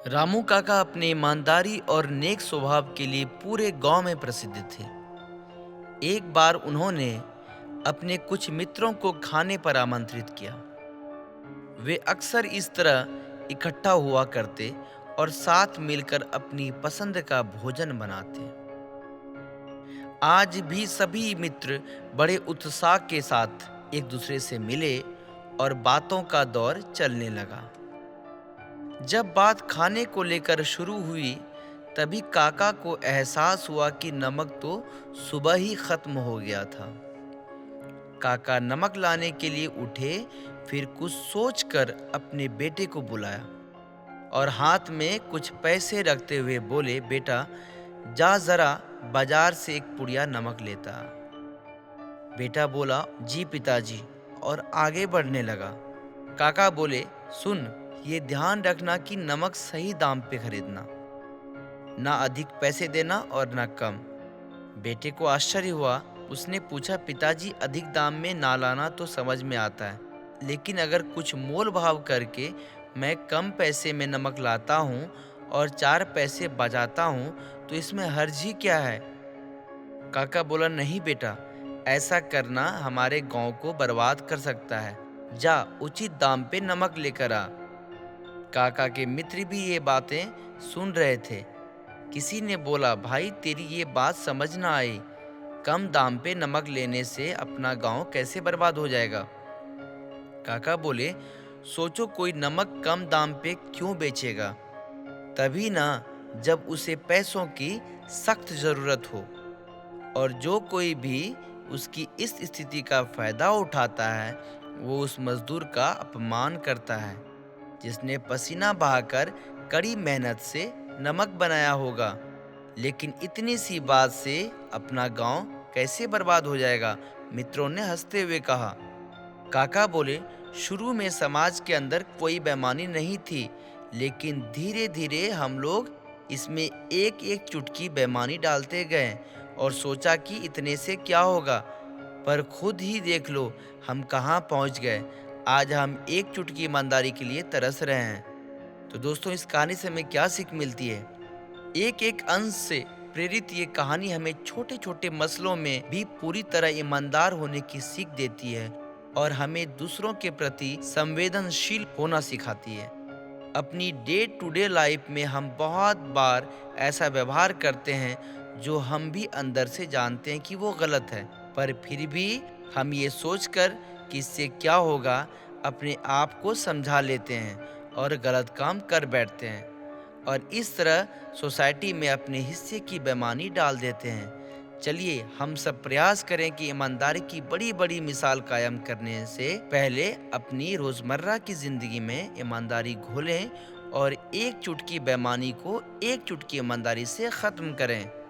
रामू काका अपनी ईमानदारी और नेक स्वभाव के लिए पूरे गांव में प्रसिद्ध थे। एक बार उन्होंने अपने कुछ मित्रों को खाने पर आमंत्रित किया। वे अक्सर इस तरह इकट्ठा हुआ करते और साथ मिलकर अपनी पसंद का भोजन बनाते। आज भी सभी मित्र बड़े उत्साह के साथ एक दूसरे से मिले और बातों का दौर चलने लगा। जब बात खाने को लेकर शुरू हुई, तभी काका को एहसास हुआ कि नमक तो सुबह ही खत्म हो गया था। काका नमक लाने के लिए उठे, फिर कुछ सोचकर अपने बेटे को बुलाया और हाथ में कुछ पैसे रखते हुए बोले, बेटा जा जरा बाजार से एक पुड़िया नमक लेता आ। बेटा बोला, जी पिताजी, और आगे बढ़ने लगा। काका बोले, सुन, ये ध्यान रखना कि नमक सही दाम पे खरीदना, ना अधिक पैसे देना और ना कम। बेटे को आश्चर्य हुआ। उसने पूछा, पिताजी अधिक दाम में ना लाना तो समझ में आता है, लेकिन अगर कुछ मोल भाव करके मैं कम पैसे में नमक लाता हूँ और 4 पैसे बचाता हूँ तो इसमें हर्ज ही क्या है? काका बोला, नहीं बेटा, ऐसा करना हमारे गांव को बर्बाद कर सकता है। जा उचित दाम पे नमक लेकर आ। काका के मित्र भी ये बातें सुन रहे थे। किसी ने बोला, भाई तेरी ये बात समझ ना आई, कम दाम पे नमक लेने से अपना गांव कैसे बर्बाद हो जाएगा? काका बोले, सोचो कोई नमक कम दाम पे क्यों बेचेगा? तभी ना जब उसे पैसों की सख्त जरूरत हो। और जो कोई भी उसकी इस स्थिति का फायदा उठाता है, वो उस मजदूर का अपमान करता है जिसने पसीना बहाकर कड़ी मेहनत से नमक बनाया होगा। लेकिन इतनी सी बात से अपना गांव कैसे बर्बाद हो जाएगा? मित्रों ने हंसते हुए कहा। काका बोले, शुरू में समाज के अंदर कोई बेईमानी नहीं थी, लेकिन धीरे धीरे हम लोग इसमें एक एक चुटकी बेईमानी डालते गए और सोचा कि इतने से क्या होगा, पर खुद ही देख लो हम कहाँ पहुँच गए। आज हम एक चुटकी ईमानदारी के लिए तरस रहे हैं। तो दोस्तों, इस कहानी से हमें क्या सीख मिलती है? एक एक अंश से प्रेरित ये कहानी हमें छोटे छोटे मसलों में भी पूरी तरह ईमानदार होने की सीख देती है और हमें दूसरों के प्रति संवेदनशील होना सिखाती है। अपनी डे टू डे लाइफ में हम बहुत बार ऐसा व्यवहार करते हैं जो हम भी अंदर से जानते हैं कि वो गलत है, पर फिर भी हम ये सोचकर कि इससे क्या होगा, अपने आप को समझा लेते हैं और गलत काम कर बैठते हैं और इस तरह सोसाइटी में अपने हिस्से की बेईमानी डाल देते हैं। चलिए हम सब प्रयास करें कि ईमानदारी की बड़ी बड़ी मिसाल कायम करने से पहले अपनी रोज़मर्रा की ज़िंदगी में ईमानदारी घोलें और एक चुटकी बेईमानी को एक चुटकी ईमानदारी से ख़त्म करें।